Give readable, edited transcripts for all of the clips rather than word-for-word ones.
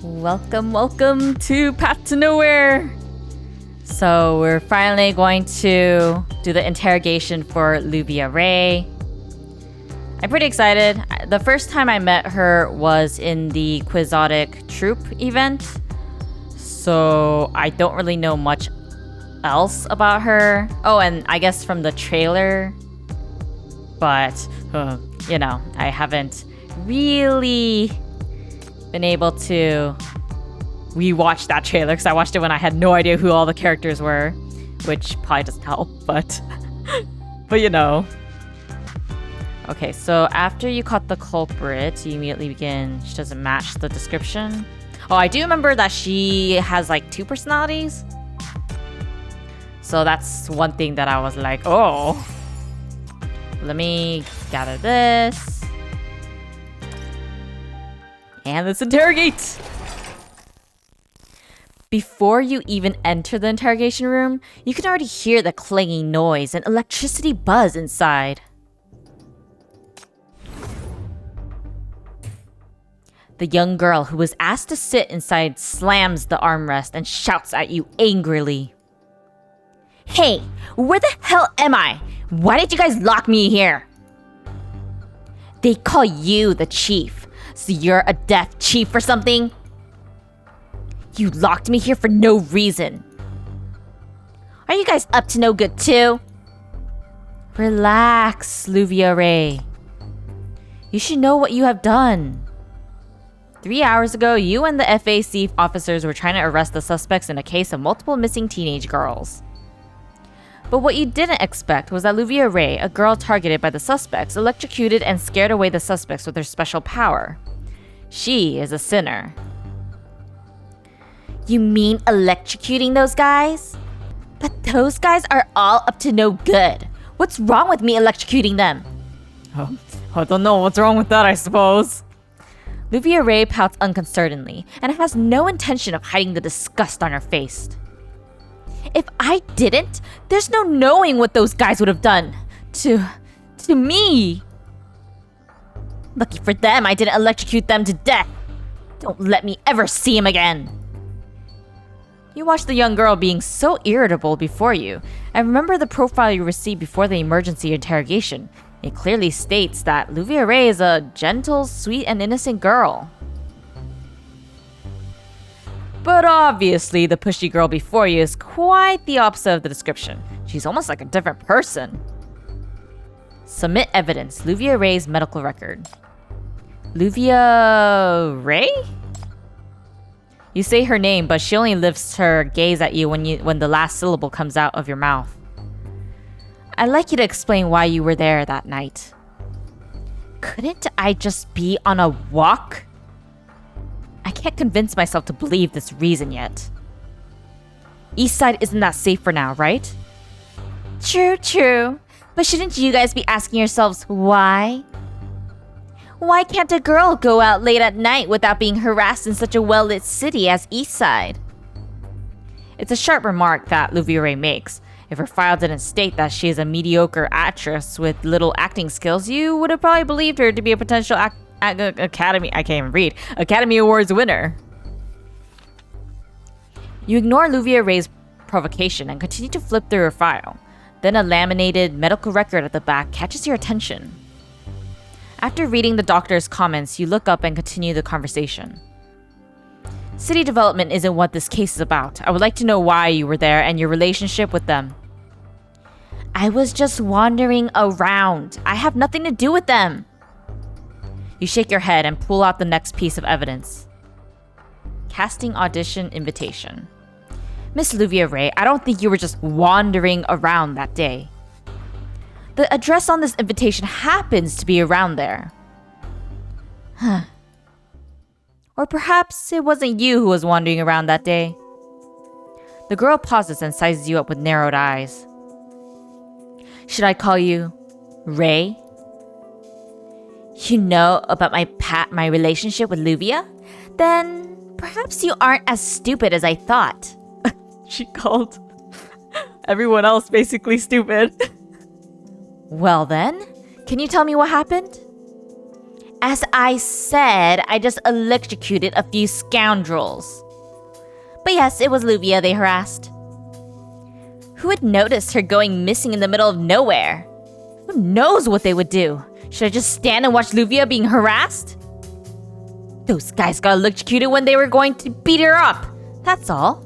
Welcome to Path to Nowhere. So we're finally going to do the interrogation for Luvia Ray. I'm pretty excited. The first time I met her was in the Quixotic Troop event, so I don't really know much else about her. Oh, and I guess from the trailer, but I haven't really been able to rewatch that trailer because I watched it when I had no idea who all the characters were, which probably doesn't help, but Okay, so after you caught the culprit, you immediately begin. She doesn't match the description. Oh, I do remember that she has like 2 personalities. So that's one thing that I was like, oh. Let me gather this. And let's interrogate! Before you even enter the interrogation room, you can already hear the clanging noise and electricity buzz inside. The young girl who was asked to sit inside slams the armrest and shouts at you angrily. Hey, where the hell am I? Why did you guys lock me here? They call you the chief. So you're a deaf chief or something? You locked me here for no reason. Are you guys up to no good too? Relax, Luvia Ray. You should know what you have done. 3 hours ago, you and the FAC officers were trying to arrest the suspects in a case of multiple missing teenage girls. But what you didn't expect was that Luvia Ray, a girl targeted by the suspects, electrocuted and scared away the suspects with her special power. She is a sinner. You mean electrocuting those guys? But those guys are all up to no good. What's wrong with me electrocuting them? Oh, I don't know what's wrong with that, I suppose. Luvia Ray pouts unconcernedly and has no intention of hiding the disgust on her face. If I didn't, there's no knowing what those guys would have done to me. Lucky for them, I didn't electrocute them to death. Don't let me ever see him again. You watched the young girl being so irritable before you, and remember the profile you received before the emergency interrogation. It clearly states that Luvia Ray is a gentle, sweet, and innocent girl. But obviously, the pushy girl before you is quite the opposite of the description. She's almost like a different person. Submit evidence. Luvia Ray's medical record. Luvia Ray? You say her name, but she only lifts her gaze at you when the last syllable comes out of your mouth. I'd like you to explain why you were there that night. Couldn't I just be on a walk? I can't convince myself to believe this reason yet. Eastside isn't that safe for now, right? True. But shouldn't you guys be asking yourselves why? Why can't a girl go out late at night without being harassed in such a well-lit city as Eastside? It's a sharp remark that Luvia Ray makes. If her file didn't state that she is a mediocre actress with little acting skills, you would have probably believed her to be a potential Academy Awards winner. You ignore Luvia Ray's provocation and continue to flip through her file. Then a laminated medical record at the back catches your attention. After reading the doctor's comments, you look up and continue the conversation. City development isn't what this case is about. I would like to know why you were there and your relationship with them. I was just wandering around. I have nothing to do with them. You shake your head and pull out the next piece of evidence. Casting audition invitation. Miss Luvia Ray, I don't think you were just wandering around that day. The address on this invitation happens to be around there. Or perhaps it wasn't you who was wandering around that day. The girl pauses and sizes you up with narrowed eyes. Should I call you Ray? You know about my relationship with Luvia? Then perhaps you aren't as stupid as I thought. She called everyone else basically stupid. Well then, can you tell me what happened? As I said, I just electrocuted a few scoundrels. But yes, it was Luvia they harassed. Who would notice her going missing in the middle of nowhere? Who knows what they would do? Should I just stand and watch Luvia being harassed? Those guys got electrocuted when they were going to beat her up. That's all.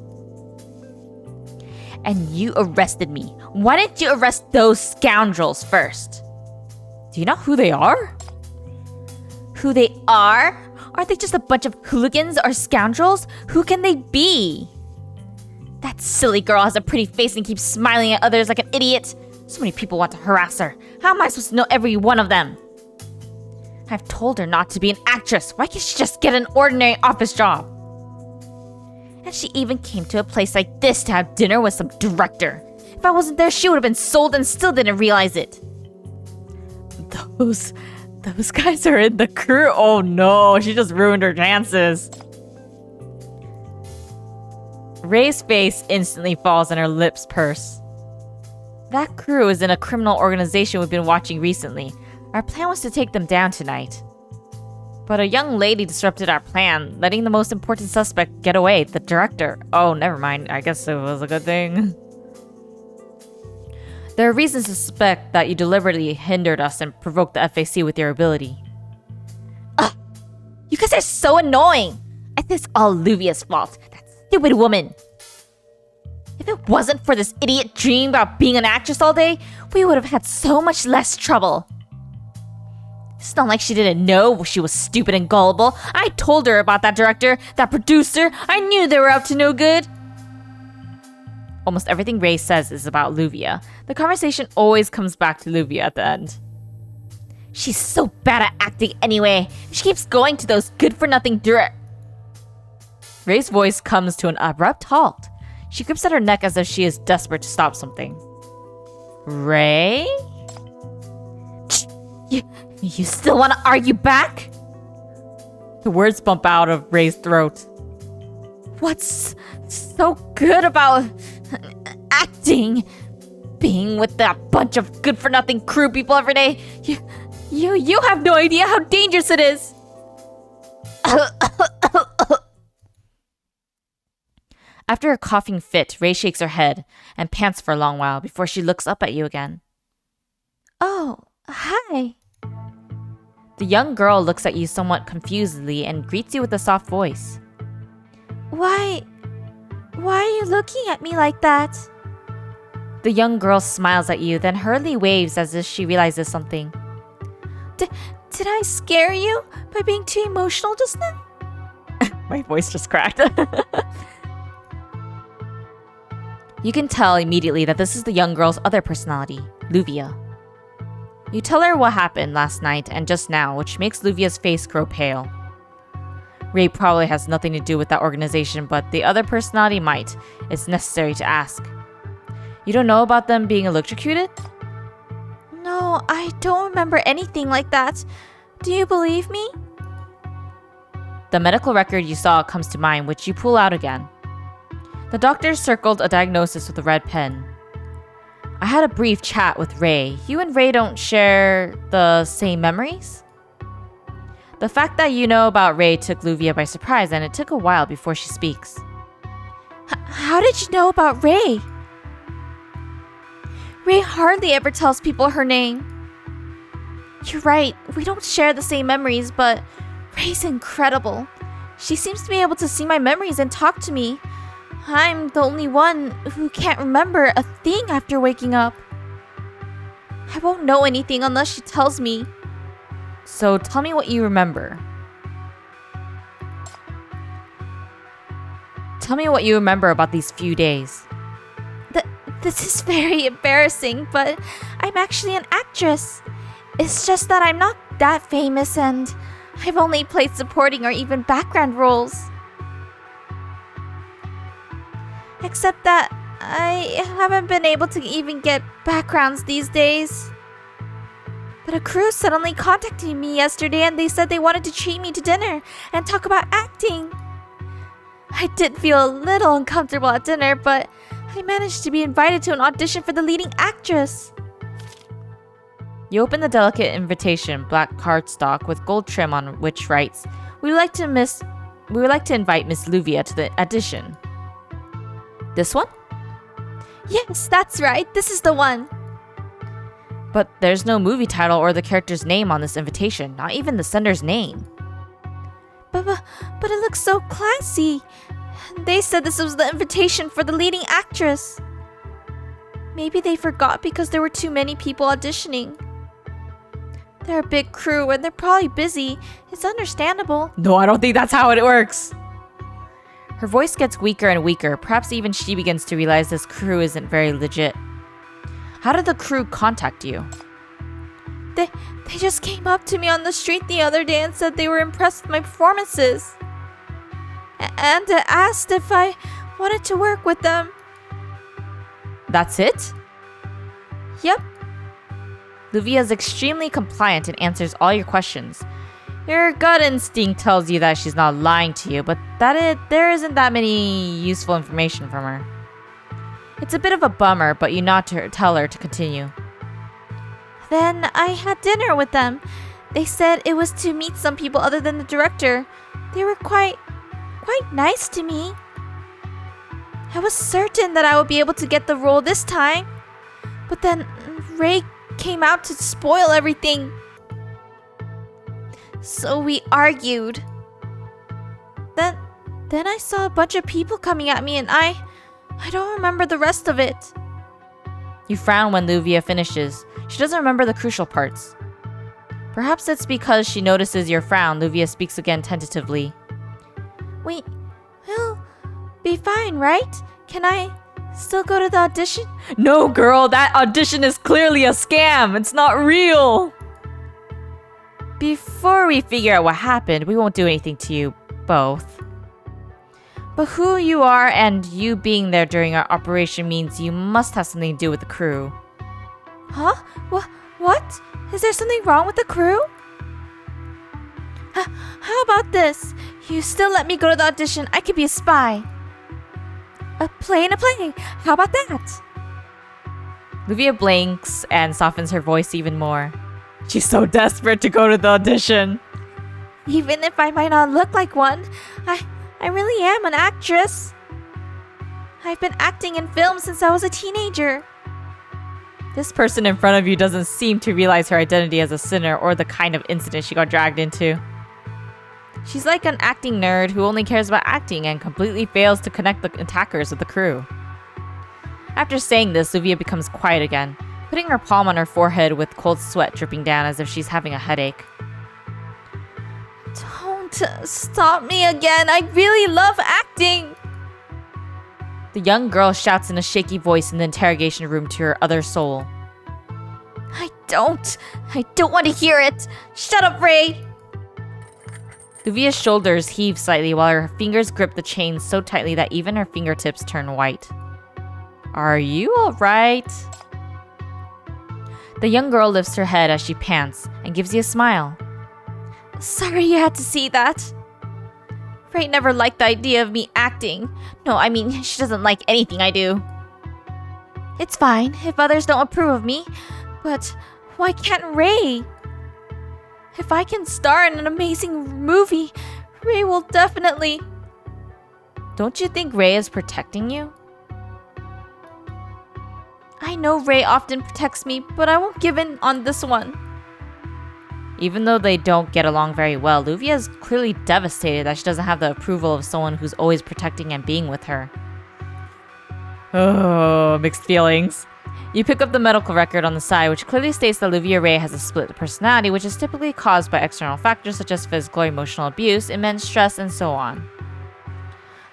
And you arrested me. Why didn't you arrest those scoundrels first? Do you know who they are? Who they are? Aren't they just a bunch of hooligans or scoundrels? Who can they be? That silly girl has a pretty face and keeps smiling at others like an idiot. So many people want to harass her. How am I supposed to know every one of them? I've told her not to be an actress. Why can't she just get an ordinary office job? And she even came to a place like this to have dinner with some director. If I wasn't there, she would have been sold and still didn't realize it. Those guys are in the crew. Oh no, she just ruined her chances. Ray's face instantly falls and her lips purse. That crew is in a criminal organization we've been watching recently. Our plan was to take them down tonight. But a young lady disrupted our plan, letting the most important suspect get away, the director. Oh, never mind. I guess it was a good thing. There are reasons to suspect that you deliberately hindered us and provoked the FAC with your ability. Ugh! You guys are so annoying! I think it's all Luvia's fault. That stupid woman. If it wasn't for this idiot dream about being an actress all day, we would have had so much less trouble. It's not like she didn't know she was stupid and gullible. I told her about that director, that producer. I knew they were up to no good. Almost everything Ray says is about Luvia. The conversation always comes back to Luvia at the end. She's so bad at acting anyway. She keeps going to those good-for-nothing direct. Ray's voice comes to an abrupt halt. She grips at her neck as if she is desperate to stop something. Ray? You still want to argue back? The words bump out of Ray's throat. What's so good about acting? Being with that bunch of good-for-nothing crew people every day? You have no idea how dangerous it is. After a coughing fit, Ray shakes her head and pants for a long while before she looks up at you again. Oh, hi. The young girl looks at you somewhat confusedly and greets you with a soft voice. Why are you looking at me like that? The young girl smiles at you, then hurriedly waves as if she realizes something. Did I scare you by being too emotional just now? My voice just cracked. You can tell immediately that this is the young girl's other personality, Luvia. You tell her what happened last night and just now, which makes Luvia's face grow pale. Ray probably has nothing to do with that organization, but the other personality might. It's necessary to ask. You don't know about them being electrocuted? No, I don't remember anything like that. Do you believe me? The medical record you saw comes to mind, which you pull out again. The doctor circled a diagnosis with a red pen. I had a brief chat with Ray. You and Ray don't share the same memories? The fact that you know about Ray took Luvia by surprise, and it took a while before she speaks. How did you know about Ray? Ray hardly ever tells people her name. You're right, we don't share the same memories, but Ray's incredible. She seems to be able to see my memories and talk to me. I'm the only one who can't remember a thing after waking up. I won't know anything unless she tells me. So tell me what you remember. Tell me what you remember about these few days. This is very embarrassing, but I'm actually an actress. It's just that I'm not that famous and I've only played supporting or even background roles. Except that I haven't been able to even get backgrounds these days. But a crew suddenly contacted me yesterday and they said they wanted to treat me to dinner and talk about acting. I did feel a little uncomfortable at dinner, but I managed to be invited to an audition for the leading actress. You open the delicate invitation, black cardstock with gold trim on which writes, We would like to invite Miss Luvia to the audition. This one? Yes, that's right. This is the one. But there's no movie title or the character's name on this invitation, not even the sender's name. But it looks so classy. They said this was the invitation for the leading actress. Maybe they forgot because there were too many people auditioning. They're a big crew and they're probably busy. It's understandable. No, I don't think that's how it works. Her voice gets weaker and weaker. Perhaps even she begins to realize this crew isn't very legit. How did the crew contact you? They just came up to me on the street the other day and said they were impressed with my performances. And asked if I wanted to work with them. That's it? Yep. Luvia is extremely compliant and answers all your questions. Your gut instinct tells you that she's not lying to you, but there isn't that many useful information from her. It's a bit of a bummer, but you nod to her, tell her to continue. Then I had dinner with them. They said it was to meet some people other than the director. They were quite nice to me. I was certain that I would be able to get the role this time. But then Ray came out to spoil everything. So we argued. Then I saw a bunch of people coming at me and I don't remember the rest of it. You frown when Luvia finishes. She doesn't remember the crucial parts. Perhaps it's because she notices your frown. Luvia speaks again tentatively. We'll be fine, right? Can I still go to the audition? No, girl, that audition is clearly a scam. It's not real. Before we figure out what happened, we won't do anything to you both. But who you are and you being there during our operation means you must have something to do with the crew. Huh? What? Is there something wrong with the crew? How about this? You still let me go to the audition. I could be a spy. A play in a play. How about that? Luvia blinks and softens her voice even more. She's so desperate to go to the audition. Even if I might not look like one, I really am an actress. I've been acting in films since I was a teenager. This person in front of you doesn't seem to realize her identity as a sinner or the kind of incident she got dragged into. She's like an acting nerd who only cares about acting and completely fails to connect the attackers with the crew. After saying this, Luvia becomes quiet again, putting her palm on her forehead with cold sweat dripping down as if she's having a headache. Don't stop me again. I really love acting. The young girl shouts in a shaky voice in the interrogation room to her other soul. I don't want to hear it. Shut up, Ray. Luvia's shoulders heave slightly while her fingers grip the chains so tightly that even her fingertips turn white. Are you alright? The young girl lifts her head as she pants and gives you a smile. Sorry you had to see that. Ray never liked the idea of me acting. No, I mean, she doesn't like anything I do. It's fine if others don't approve of me, but why can't Ray? If I can star in an amazing movie, Ray will definitely... Don't you think Ray is protecting you? I know Ray often protects me, but I won't give in on this one. Even though they don't get along very well, Luvia is clearly devastated that she doesn't have the approval of someone who's always protecting and being with her. Oh, mixed feelings. You pick up the medical record on the side, which clearly states that Luvia Ray has a split personality, which is typically caused by external factors such as physical or emotional abuse, immense stress, and so on.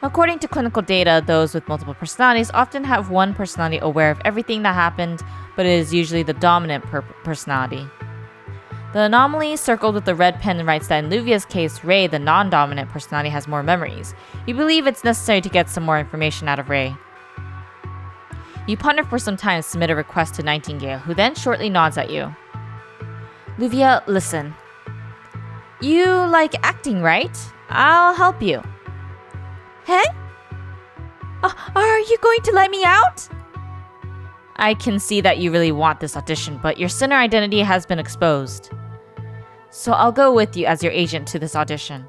According to clinical data, those with multiple personalities often have one personality aware of everything that happened, but it is usually the dominant personality. The anomaly circled with the red pen writes that in Luvia's case, Ray, the non-dominant personality, has more memories. You believe it's necessary to get some more information out of Ray. You ponder for some time and submit a request to Nightingale, who then shortly nods at you. Luvia, listen. You like acting, right? I'll help you. Hey? Are you going to let me out? I can see that you really want this audition, but your sinner identity has been exposed. So I'll go with you as your agent to this audition.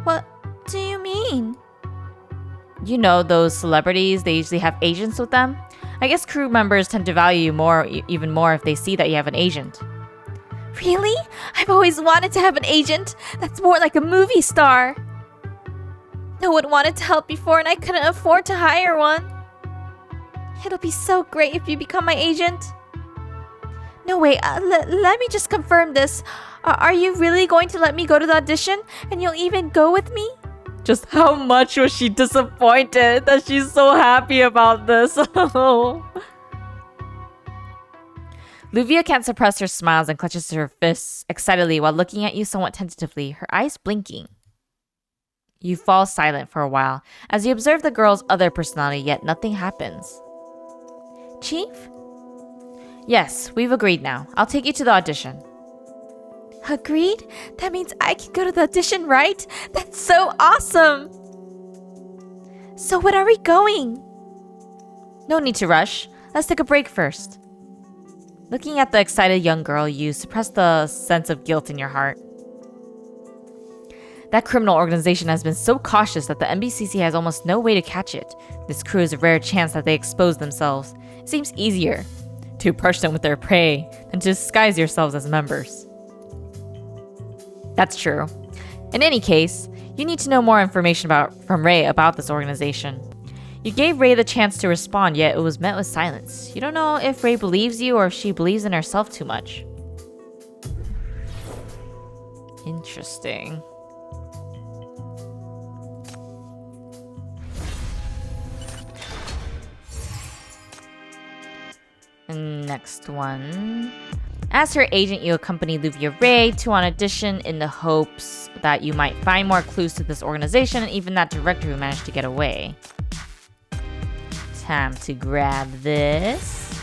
What do you mean? You know those celebrities, they usually have agents with them? I guess crew members tend to value you more, even more if they see that you have an agent. Really? I've always wanted to have an agent. That's more like a movie star. No one wanted to help before and I couldn't afford to hire one. It'll be so great if you become my agent. No, wait, let me just confirm this. Are you really going to let me go to the audition? And you'll even go with me? Just how much was she disappointed that she's so happy about this? Luvia can't suppress her smiles and clutches her fists excitedly while looking at you somewhat tentatively, her eyes blinking. You fall silent for a while as you observe the girl's other personality, yet nothing happens. Chief? Yes, we've agreed now. I'll take you to the audition. Agreed? That means I can go to the audition, right? That's so awesome! So when are we going? No need to rush. Let's take a break first. Looking at the excited young girl, you suppress the sense of guilt in your heart. That criminal organization has been so cautious that the NBCC has almost no way to catch it. This crew is a rare chance that they expose themselves. It seems easier to approach them with their prey than to disguise yourselves as members. That's true. In any case, you need to know more information from Ray about this organization. You gave Ray the chance to respond, yet it was met with silence. You don't know if Ray believes you or if she believes in herself too much. Interesting. Next one. As her agent, you accompany Luvia Ray to an audition in the hopes that you might find more clues to this organization and even that director who managed to get away. Time to grab this.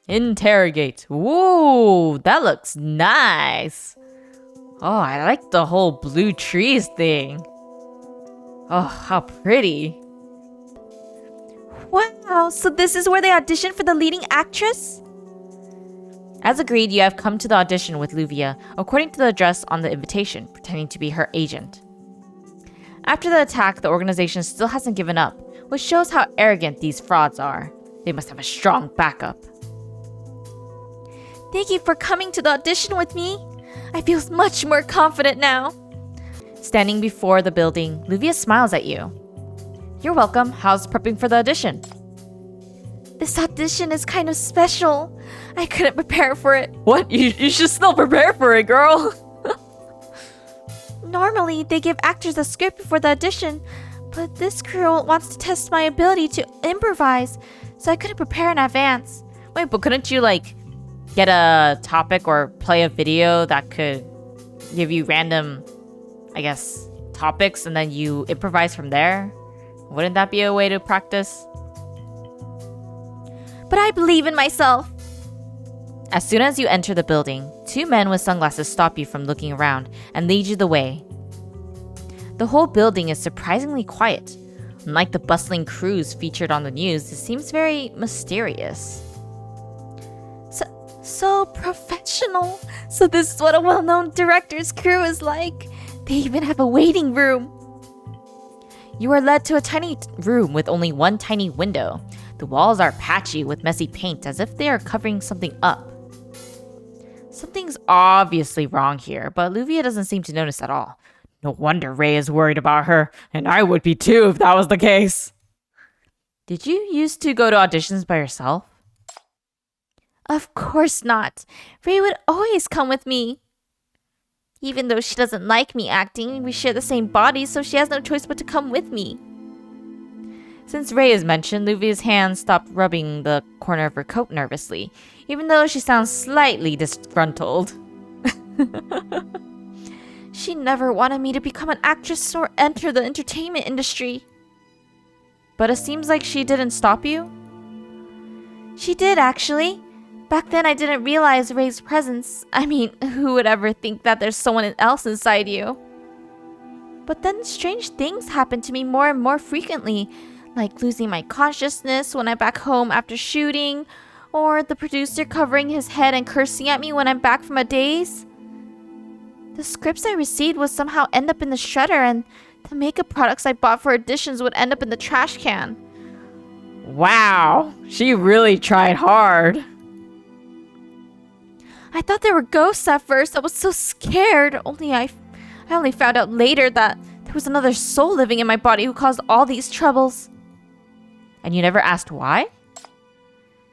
Interrogate. Whoa, that looks nice. Oh, I like the whole blue trees thing. Oh, how pretty. Wow, so this is where they audition for the leading actress? As agreed, you have come to the audition with Luvia, according to the address on the invitation, pretending to be her agent. After the attack, the organization still hasn't given up, which shows how arrogant these frauds are. They must have a strong backup. Thank you for coming to the audition with me. I feel much more confident now. Standing before the building, Luvia smiles at you. You're welcome. How's prepping for the audition? This audition is kind of special. I couldn't prepare for it. What? You should still prepare for it, girl. Normally, they give actors a script before the audition, but this crew wants to test my ability to improvise, so I couldn't prepare in advance. Wait, but couldn't you, get a topic or play a video that could give you random, topics, and then you improvise from there? Wouldn't that be a way to practice? But I believe in myself. As soon as you enter the building, two men with sunglasses stop you from looking around and lead you the way. The whole building is surprisingly quiet. Unlike the bustling crews featured on the news, it seems very mysterious. So professional. So this is what a well-known director's crew is like. They even have a waiting room. You are led to a tiny room with only one tiny window. The walls are patchy with messy paint as if they are covering something up. Something's obviously wrong here, but Luvia doesn't seem to notice at all. No wonder Ray is worried about her, and I would be too if that was the case. Did you used to go to auditions by yourself? Of course not. Ray would always come with me. Even though she doesn't like me acting, we share the same body, so she has no choice but to come with me. Since Ray is mentioned, Luvia's hand stopped rubbing the corner of her coat nervously, even though she sounds slightly disgruntled. She never wanted me to become an actress or enter the entertainment industry. But it seems like she didn't stop you? She did, actually. Back then, I didn't realize Ray's presence. I mean, who would ever think that there's someone else inside you? But then strange things happened to me more and more frequently. like losing my consciousness when I'm back home after shooting, or the producer covering his head and cursing at me when I'm back from a daze. The scripts I received would somehow end up in the shredder, and the makeup products I bought for auditions would end up in the trash can. Wow, she really tried hard. I thought there were ghosts at first. I was so scared. I only found out later that there was another soul living in my body who caused all these troubles. And you never asked why?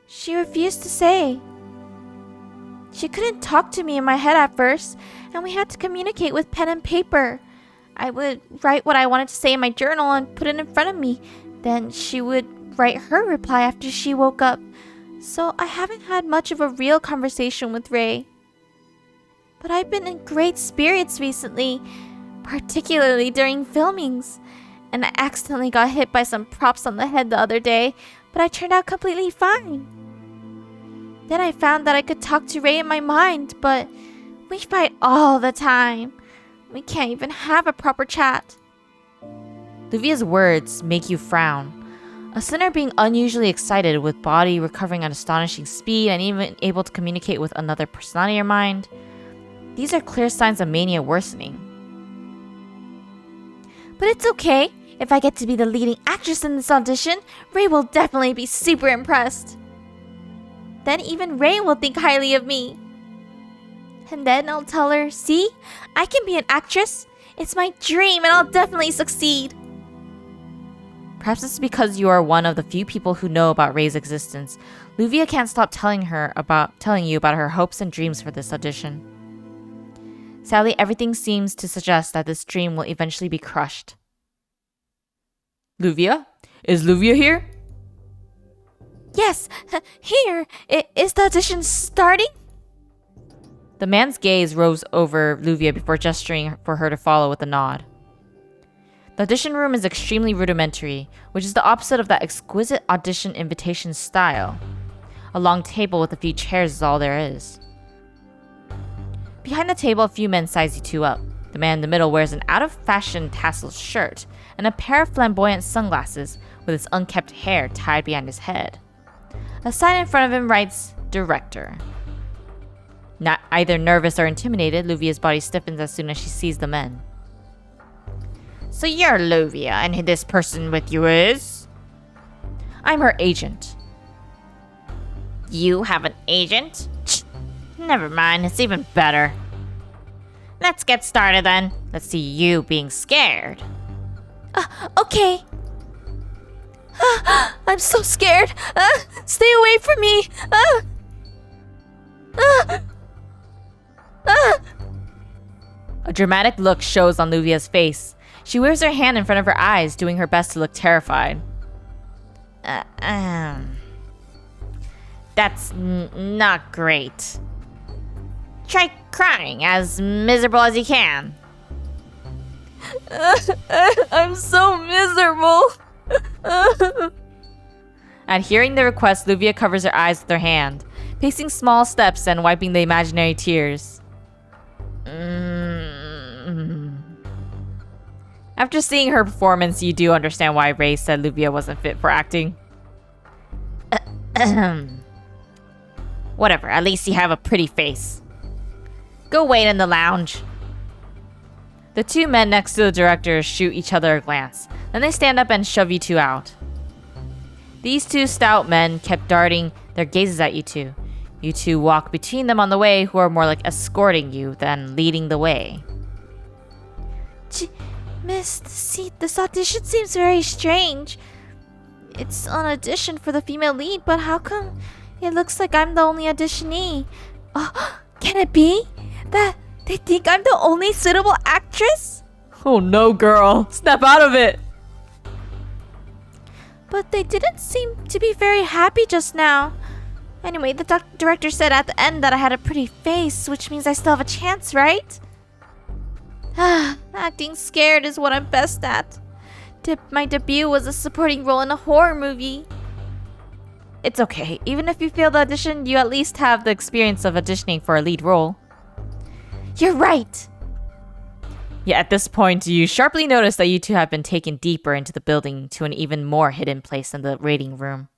She refused to say. She couldn't talk to me in my head at first, and we had to communicate with pen and paper. I would write what I wanted to say in my journal and put it in front of me. Then she would write her reply after she woke up. So I haven't had much of a real conversation with Ray. But I've been in great spirits recently, particularly during filmings. And I accidentally got hit by some props on the head the other day, but I turned out completely fine. Then I found that I could talk to Ray in my mind, but we fight all the time. We can't even have a proper chat. Luvia's words make you frown. A sinner being unusually excited with body recovering at astonishing speed and even able to communicate with another personality in your mind. These are clear signs of mania worsening. But it's okay. If I get to be the leading actress in this audition, Ray will definitely be super impressed. Then even Ray will think highly of me. And then I'll tell her, see, I can be an actress. It's my dream and I'll definitely succeed. Perhaps it's because you are one of the few people who know about Ray's existence. Luvia can't stop telling you about her hopes and dreams for this audition. Sadly, everything seems to suggest that this dream will eventually be crushed. Luvia? Is Luvia here? Yes, here. Is the audition starting? The man's gaze rose over Luvia before gesturing for her to follow with a nod. The audition room is extremely rudimentary, which is the opposite of that exquisite audition invitation style. A long table with a few chairs is all there is. Behind the table, a few men size you two up. The man in the middle wears an out-of-fashion tasseled shirt and a pair of flamboyant sunglasses with his unkempt hair tied behind his head. A sign in front of him writes, Director. Not either nervous or intimidated, Luvia's body stiffens as soon as she sees the men. So you're Luvia, and this person with you is? I'm her agent. You have an agent? Never mind, it's even better. Let's get started then. Let's see you being scared. Okay. I'm so scared. Stay away from me. A dramatic look shows on Luvia's face. She waves her hand in front of her eyes, doing her best to look terrified. That's not great. Try crying as miserable as you can. I'm so miserable. At hearing the request, Luvia covers her eyes with her hand, pacing small steps and wiping the imaginary tears. After seeing her performance, you do understand why Ray said Luvia wasn't fit for acting. Whatever, at least you have a pretty face. Go wait in the lounge. The two men next to the director shoot each other a glance. Then they stand up and shove you two out. These two stout men kept darting their gazes at you two. You two walk between them on the way, who are more like escorting you than leading the way. Miss, this audition seems very strange. It's an audition for the female lead, but how come it looks like I'm the only auditionee? Oh, can it be that they think I'm the only suitable actress? Oh no, girl. Snap out of it. But they didn't seem to be very happy just now. Anyway, the director said at the end that I had a pretty face, which means I still have a chance, right? Acting scared is what I'm best at. My debut was a supporting role in a horror movie. It's okay. Even if you fail the audition, you at least have the experience of auditioning for a lead role. You're right. Yeah, at this point, you sharply notice that you two have been taken deeper into the building to an even more hidden place than the waiting room.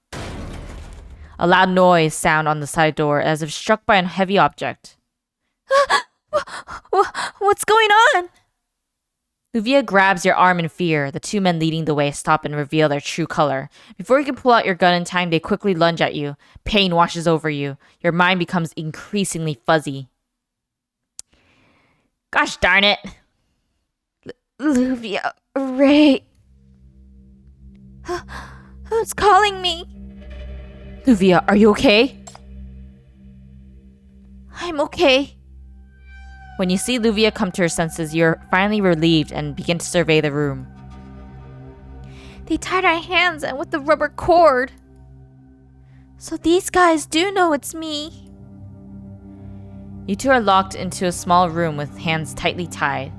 A loud noise sound on the side door as if struck by a heavy object. What's going on? Luvia grabs your arm in fear. The two men leading the way stop and reveal their true color. Before you can pull out your gun in time, they quickly lunge at you. Pain washes over you. Your mind becomes increasingly fuzzy. Gosh darn it. Luvia Ray. Who's calling me? Luvia, are you okay? I'm okay. When you see Luvia come to her senses, you're finally relieved and begin to survey the room. They tied our hands and with the rubber cord. So these guys do know it's me. You two are locked into a small room with hands tightly tied.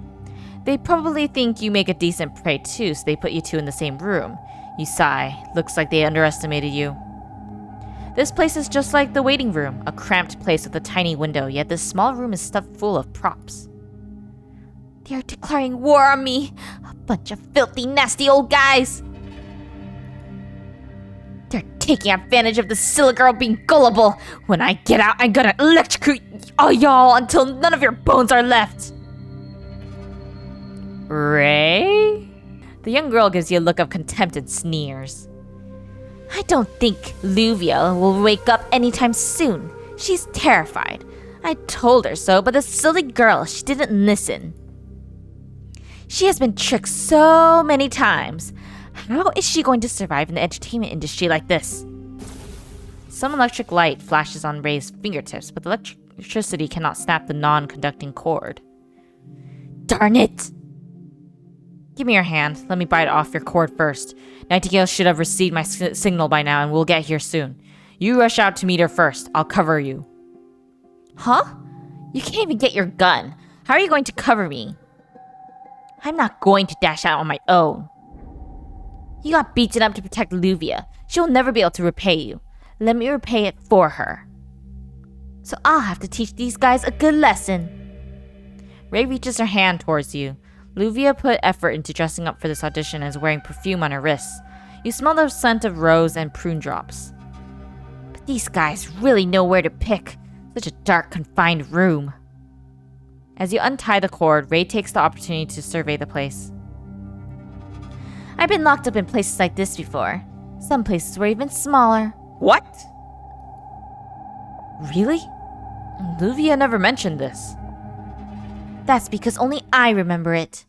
They probably think you make a decent prey too, so they put you two in the same room. You sigh. Looks like they underestimated you. This place is just like the waiting room, a cramped place with a tiny window, yet this small room is stuffed full of props. They are declaring war on me. A bunch of filthy, nasty old guys. They're taking advantage of the silly girl being gullible. When I get out, I'm gonna electrocute all y'all until none of your bones are left. Ray? The young girl gives you a look of contempt and sneers. I don't think Luvia will wake up anytime soon. She's terrified. I told her so, but the silly girl, she didn't listen. She has been tricked so many times. How is she going to survive in the entertainment industry like this? Some electric light flashes on Ray's fingertips, but the electricity cannot snap the non-conducting cord. Darn it! Give me your hand. Let me bite off your cord first. Nightingale should have received my signal by now and we'll get here soon. You rush out to meet her first. I'll cover you. Huh? You can't even get your gun. How are you going to cover me? I'm not going to dash out on my own. You got beaten up to protect Luvia. She'll never be able to repay you. Let me repay it for her. So I'll have to teach these guys a good lesson. Ray reaches her hand towards you. Luvia put effort into dressing up for this audition and is wearing perfume on her wrists. You smell the scent of rose and prune drops. But these guys really know where to pick. Such a dark, confined room. As you untie the cord, Ray takes the opportunity to survey the place. I've been locked up in places like this before. Some places were even smaller. What? Really? Luvia never mentioned this. That's because only I remember it.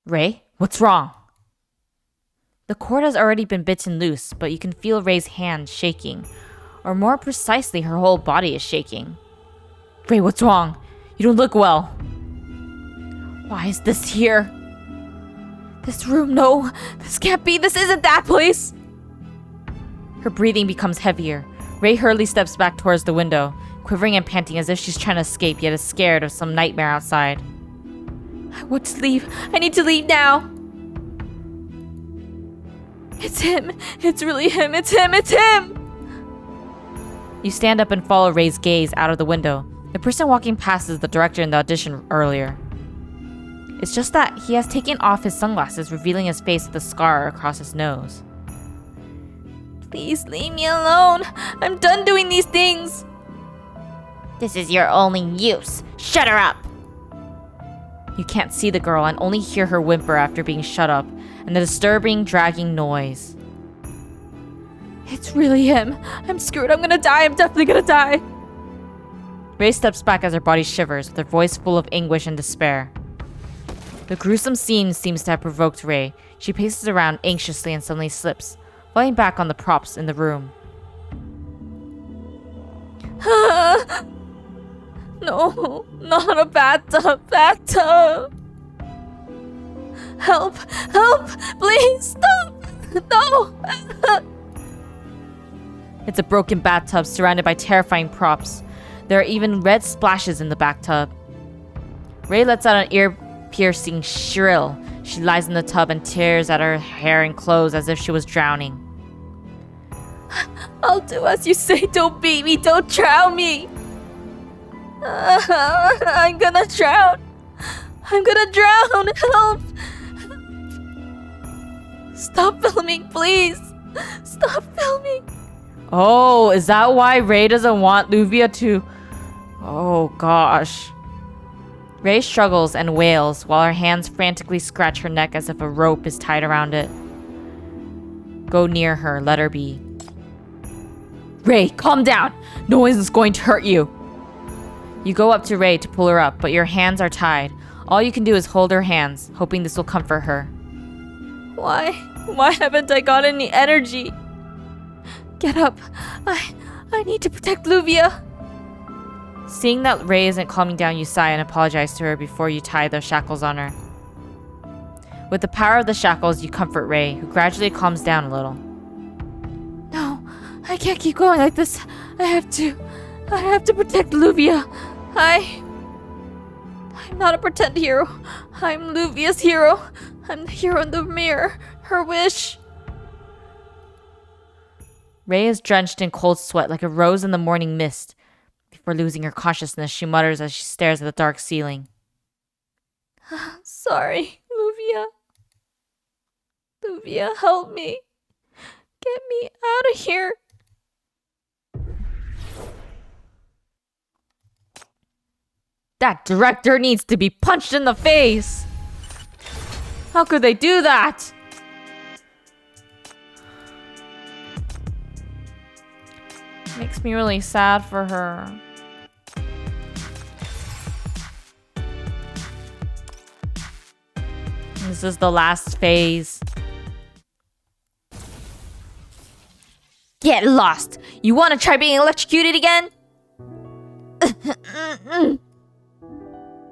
Ray, what's wrong? The cord has already been bitten loose, but you can feel Ray's hand shaking. Or more precisely, her whole body is shaking. Ray, what's wrong? You don't look well. Why is this here? This room, no. This can't be. This isn't that place. Her breathing becomes heavier. Ray hurriedly steps back towards the window, quivering and panting as if she's trying to escape, yet is scared of some nightmare outside. I want to leave. I need to leave now. It's him. It's really him. It's him. It's him. You stand up and follow Ray's gaze out of the window. The person walking past is the director in the audition earlier. It's just that he has taken off his sunglasses, revealing his face with a scar across his nose. Please leave me alone. I'm done doing these things. This is your only use. Shut her up. You can't see the girl and only hear her whimper after being shut up, and the disturbing, dragging noise. It's really him. I'm screwed. I'm gonna die. I'm definitely gonna die. Ray steps back as her body shivers, with her voice full of anguish and despair. The gruesome scene seems to have provoked Ray. She paces around anxiously and suddenly slips, falling back on the props in the room. No, not a bathtub. Bathtub. Help! Help! Please stop! No! It's a broken bathtub surrounded by terrifying props. There are even red splashes in the bathtub. Ray lets out an ear-piercing shrill. She lies in the tub and tears at her hair and clothes as if she was drowning. I'll do as you say. Don't beat me. Don't drown me. I'm gonna drown. I'm gonna drown. Help. Stop filming, please. Stop filming. Oh, is that why Ray doesn't want Luvia to... Oh, gosh. Ray struggles and wails while her hands frantically scratch her neck as if a rope is tied around it. Go near her, let her be. Ray, calm down. No one is going to hurt you. You go up to Ray to pull her up, but your hands are tied. All you can do is hold her hands, hoping this will comfort her. Why? Why haven't I got any energy? Get up. I need to protect Luvia. Seeing that Ray isn't calming down, you sigh and apologize to her before you tie the shackles on her. With the power of the shackles, you comfort Ray, who gradually calms down a little. No, I can't keep going like this. I have to protect Luvia. I'm not a pretend hero. I'm Luvia's hero. I'm the hero in the mirror. Her wish. Ray is drenched in cold sweat like a rose in the morning mist. Before losing her consciousness, she mutters as she stares at the dark ceiling. Sorry, Luvia. Luvia, help me. Get me out of here. That director needs to be punched in the face! How could they do that? Makes me really sad for her. This is the last phase. Get lost! You want to try being electrocuted again?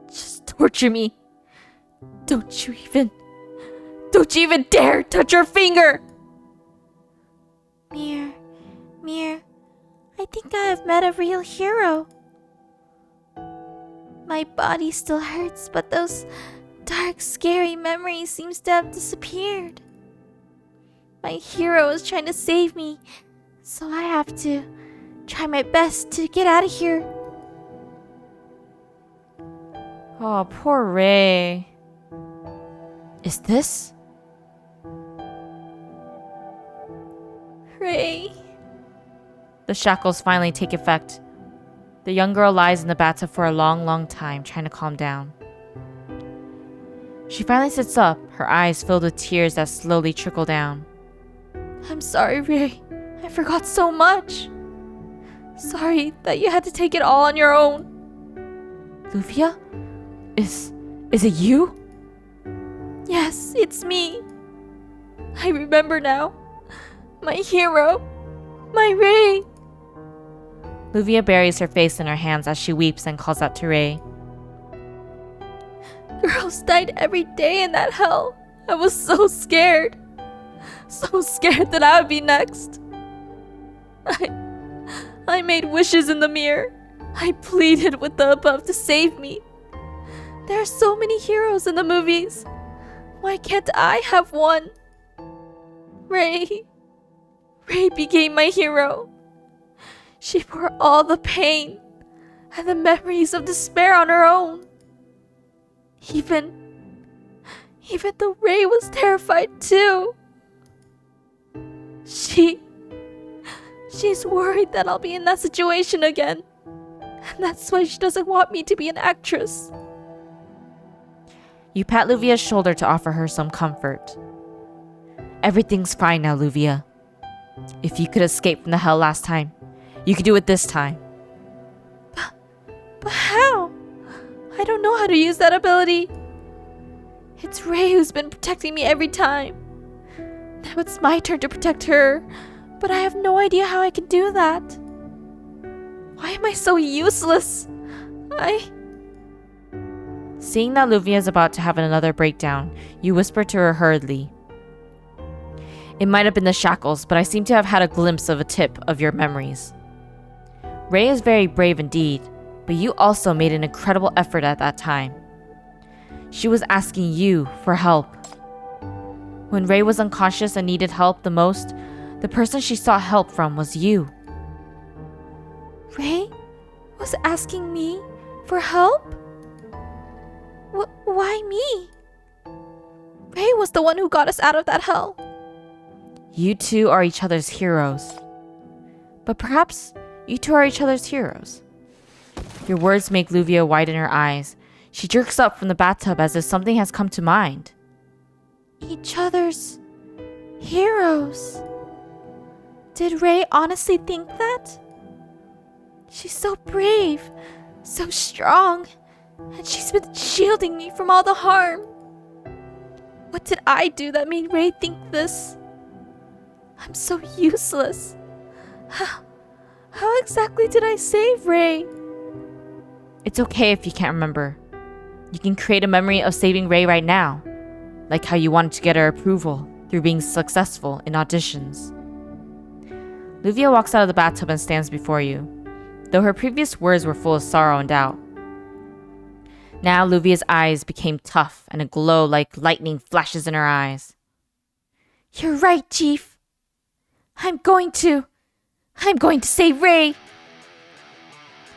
Just torture me. Don't you even dare touch your finger! Mir, I think I have met a real hero. My body still hurts, but those dark, scary memories seems to have disappeared. My hero is trying to save me, so I have to try my best to get out of here. Oh, poor Ray. Is this? Ray. The shackles finally take effect. The young girl lies in the bathtub for a long, long time, trying to calm down. She finally sits up, her eyes filled with tears that slowly trickle down. I'm sorry, Ray. I forgot so much. Sorry that you had to take it all on your own. Luvia? Is it you? Yes, it's me. I remember now. My hero. My Ray. Luvia buries her face in her hands as she weeps and calls out to Ray. Girls died every day in that hell. I was so scared. So scared that I would be next. I made wishes in the mirror. I pleaded with the above to save me. There are so many heroes in the movies. Why can't I have one? Ray became my hero. She bore all the pain and the memories of despair on her own. Even though Ray was terrified too. She's worried that I'll be in that situation again. And that's why she doesn't want me to be an actress. You pat Luvia's shoulder to offer her some comfort. Everything's fine now, Luvia. If you could escape from the hell last time, you could do it this time. But how? I don't know how to use that ability. It's Ray who's been protecting me every time. Now it's my turn to protect her, but I have no idea how I can do that. Why am I so useless? Seeing that Luvia is about to have another breakdown, you whisper to her hurriedly. It might have been the shackles, but I seem to have had a glimpse of a tip of your memories. Ray is very brave indeed, but you also made an incredible effort at that time. She was asking you for help. When Ray was unconscious and needed help the most, the person she sought help from was you. Ray was asking me For help? Why me? Ray was the one who got us out of that hell. You two are each other's heroes. But perhaps you two are each other's heroes. Your words make Luvia widen her eyes. She jerks up from the bathtub as if something has come to mind. Each other's heroes. Did Ray honestly think that? She's so brave, so strong, and she's been shielding me from all the harm. What did I do that made Ray think this? I'm so useless. How exactly did I save Ray? It's okay if you can't remember. You can create a memory of saving Ray right now, like how you wanted to get her approval through being successful in auditions. Luvia walks out of the bathtub and stands before you, though her previous words were full of sorrow and doubt. Now Luvia's eyes became tough and a glow like lightning flashes in her eyes. You're right, Chief. I'm going to save Ray.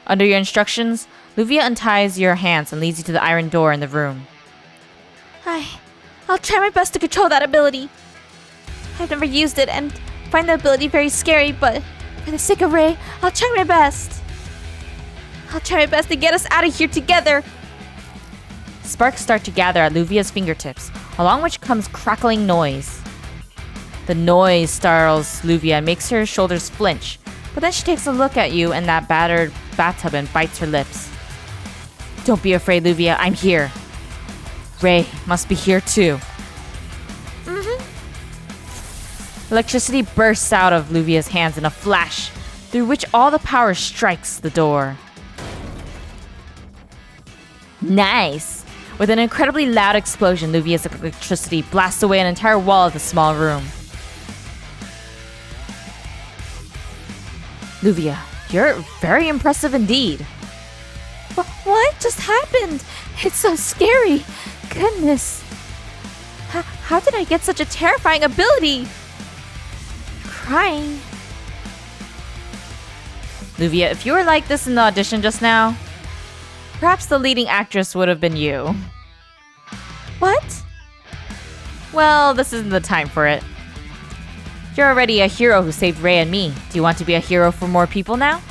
Under your instructions, Luvia unties your hands and leads you to the iron door in the room. I'll try my best to control that ability. I've never used it and find the ability very scary, but for the sake of Ray, I'll try my best. I'll try my best to get us out of here together. Sparks start to gather at Luvia's fingertips, along which comes crackling noise. The noise startles Luvia and makes her shoulders flinch, but then she takes a look at you in that battered bathtub and bites her lips. Don't be afraid, Luvia, I'm here. Ray must be here too. Electricity bursts out of Luvia's hands in a flash, through which all the power strikes the door. Nice! With an incredibly loud explosion, Luvia's electricity blasts away an entire wall of the small room. Luvia, you're very impressive indeed. What just happened? It's so scary. Goodness. How did I get such a terrifying ability? Crying. Luvia, if you were like this in the audition just now, perhaps the leading actress would have been you. What? Well, this isn't the time for it. You're already a hero who saved Ray and me. Do you want to be a hero for more people now?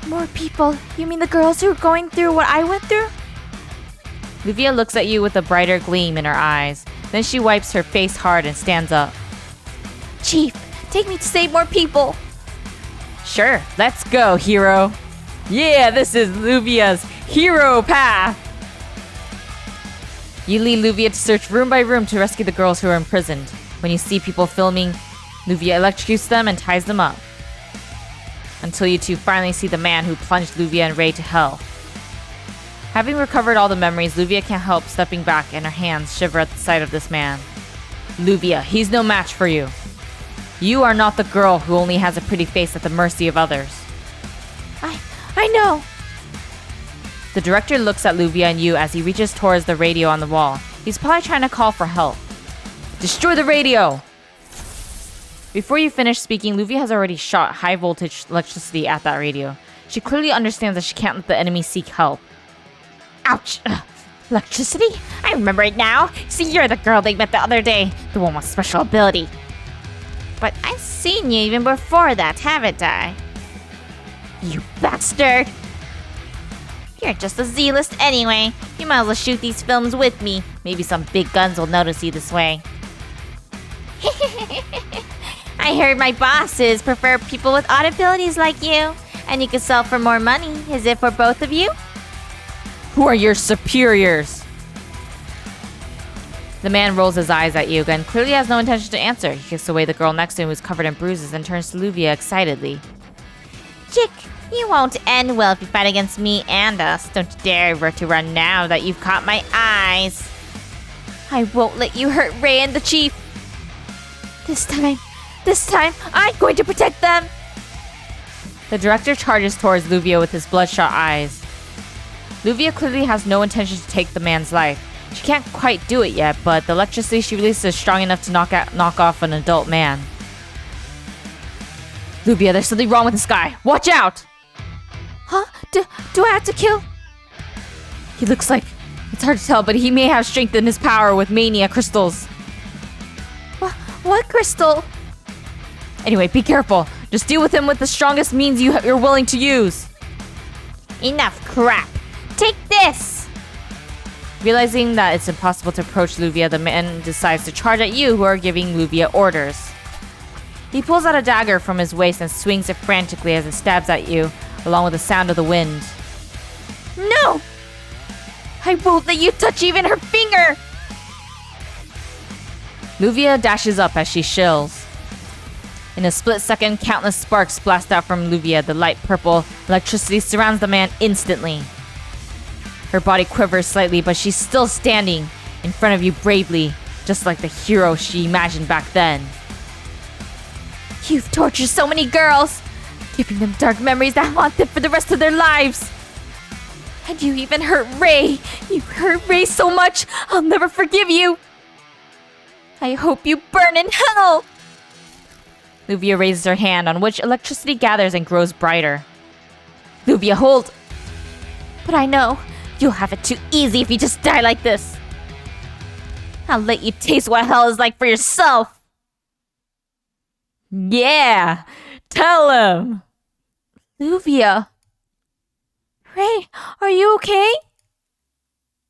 More people? You mean the girls who are going through what I went through? Luvia looks at you with a brighter gleam in her eyes. Then she wipes her face hard and stands up. Chief, take me to save more people. Sure, let's go, hero. Yeah, this is Luvia's hero path. You lead Luvia to search room by room to rescue the girls who are imprisoned. When you see people filming, Luvia electrocutes them and ties them up. Until you two finally see the man who plunged Luvia and Ray to hell. Having recovered all the memories, Luvia can't help stepping back and her hands shiver at the sight of this man. Luvia, he's no match for you. You are not the girl who only has a pretty face at the mercy of others. I know. The director looks at Luvia and you as he reaches towards the radio on the wall. He's probably trying to call for help. Destroy the radio! Before you finish speaking, Luvia has already shot high voltage electricity at that radio. She clearly understands that she can't let the enemy seek help. Ouch! Electricity? I remember it now. See, you're the girl they met the other day. The one with special ability. But I've seen you even before that, haven't I? You bastard! You're just a Z-list anyway. You might as well shoot these films with me. Maybe some big guns will notice you this way. I heard my bosses prefer people with odd abilities like you. And you can sell for more money. Is it for both of you? Who are your superiors? The man rolls his eyes at you and clearly has no intention to answer. He kicks away the girl next to him who's covered in bruises and turns to Luvia excitedly. Chick, you won't end well if you fight against me and us. Don't you dare to run now that you've caught my eyes. I won't let you hurt Ray and the Chief. This time, I'm going to protect them. The director charges towards Luvia with his bloodshot eyes. Luvia clearly has no intention to take the man's life. She can't quite do it yet, but the electricity she releases is strong enough to knock off an adult man. Luvia, there's something wrong with this guy. Watch out! Huh? Do I have to kill? He looks like... It's hard to tell, but he may have strengthened his power with mania crystals. What crystal? Anyway, be careful. Just deal with him with the strongest means you're willing to use. Enough crap. Take this! Realizing that it's impossible to approach Luvia, the man decides to charge at you who are giving Luvia orders. He pulls out a dagger from his waist and swings it frantically as it stabs at you, along with the sound of the wind. No! I won't let you touch even her finger! Luvia dashes up as she shills. In a split second, countless sparks blast out from Luvia. The light purple electricity surrounds the man instantly. Her body quivers slightly, but she's still standing in front of you bravely, just like the hero she imagined back then. You've tortured so many girls, giving them dark memories that haunt them for the rest of their lives. And you even hurt Ray. You hurt Ray so much, I'll never forgive you. I hope you burn in hell. Luvia raises her hand, on which electricity gathers and grows brighter. Luvia, hold! But I know you'll have it too easy if you just die like this. I'll let you taste what hell is like for yourself. Yeah! Tell him! Luvia. Ray, are you okay?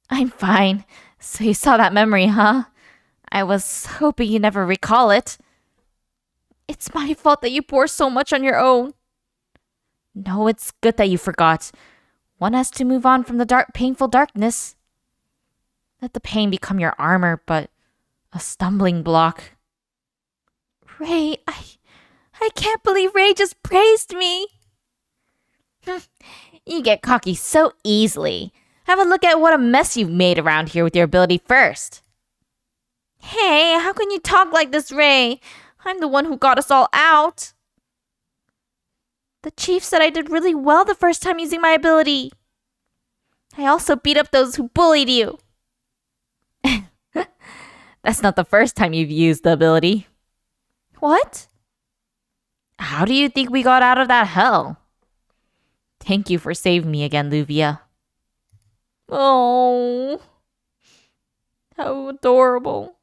I'm fine. So you saw that memory, huh? I was hoping you never recall it. It's my fault that you bore so much on your own. No, it's good that you forgot. One has to move on from the painful darkness. Let the pain become your armor, but a stumbling block. Ray, I can't believe Ray just praised me. You get cocky so easily. Have a look at what a mess you've made around here with your ability first. Hey, how can you talk like this, Ray? I'm the one who got us all out. The chief said I did really well the first time using my ability. I also beat up those who bullied you. That's not the first time you've used the ability. What? How do you think we got out of that hell? Thank you for saving me again, Luvia. Oh, how adorable.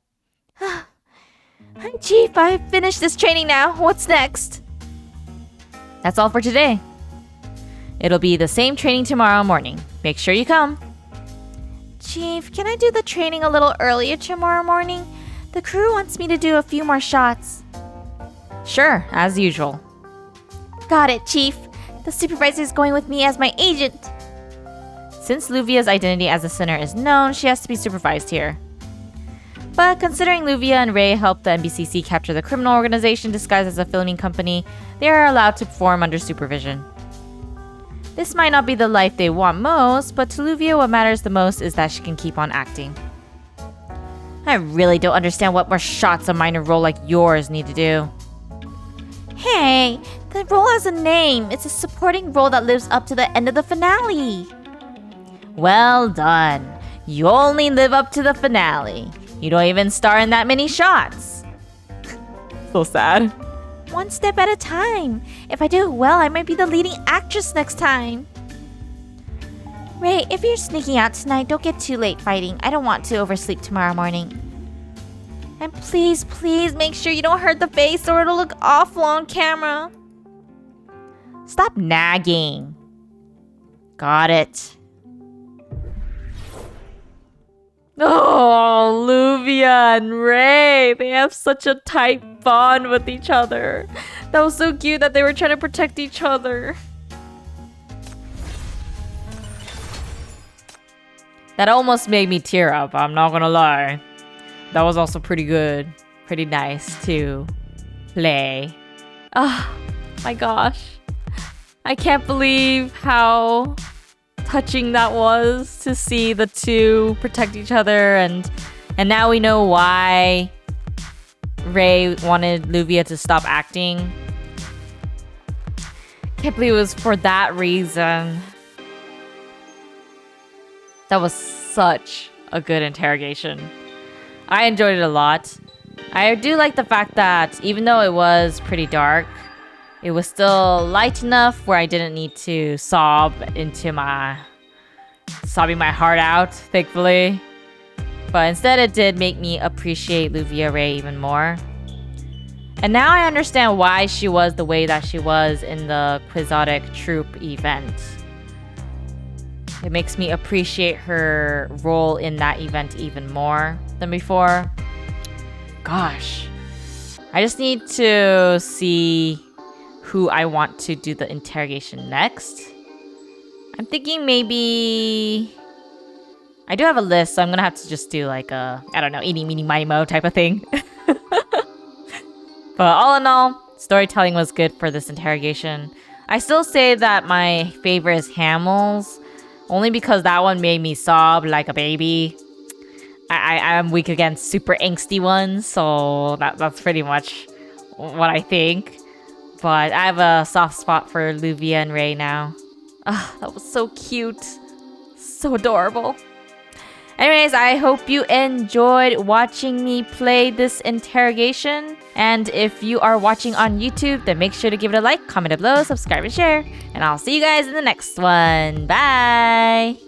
Chief, I finished this training now. What's next? That's all for today. It'll be the same training tomorrow morning. Make sure you come. Chief, can I do the training a little earlier tomorrow morning? The crew wants me to do a few more shots. Sure, as usual. Got it, Chief. The supervisor is going with me as my agent. Since Luvia's identity as a sinner is known, she has to be supervised here. But considering Luvia and Ray helped the NBCC capture the criminal organization disguised as a filming company, they are allowed to perform under supervision. This might not be the life they want most, but to Luvia what matters the most is that she can keep on acting. I really don't understand what more shots a minor role like yours need to do. Hey, the role has a name. It's a supporting role that lives up to the end of the finale. Well done. You only live up to the finale. You don't even star in that many shots. So sad. One step at a time. If I do it well, I might be the leading actress next time. Ray, if you're sneaking out tonight, don't get too late fighting. I don't want to oversleep tomorrow morning. And please, please make sure you don't hurt the face or it'll look awful on camera. Stop nagging. Got it. Oh, Luvia and Ray. They have such a tight bond with each other. That was so cute that they were trying to protect each other. That almost made me tear up, I'm not gonna lie. That was also pretty good. Pretty nice to play. Oh my gosh. I can't believe how touching that was to see the two protect each other, and now we know why Ray wanted Luvia to stop acting. Can't believe it was for that reason. That was such a good interrogation. I enjoyed it a lot. I do like the fact that even though it was pretty dark, it was still light enough where I didn't need to sobbing my heart out, thankfully. But instead it did make me appreciate Luvia Ray even more. And now I understand why she was the way that she was in the Quixotic Troop event. It makes me appreciate her role in that event even more than before. Gosh. I just need to see who I want to do the interrogation next. I'm thinking maybe... I do have a list, so I'm gonna have to just do like a, I don't know, eeny, meeny, miny, mo type of thing. But all in all, storytelling was good for this interrogation. I still say that my favorite is Hamel's, only because that one made me sob like a baby. I'm weak against super angsty ones, so that's pretty much what I think. But I have a soft spot for Luvia and Ray now. Ah, that was so cute. So adorable. Anyways, I hope you enjoyed watching me play this interrogation. And if you are watching on YouTube, then make sure to give it a like, comment below, subscribe, and share. And I'll see you guys in the next one. Bye!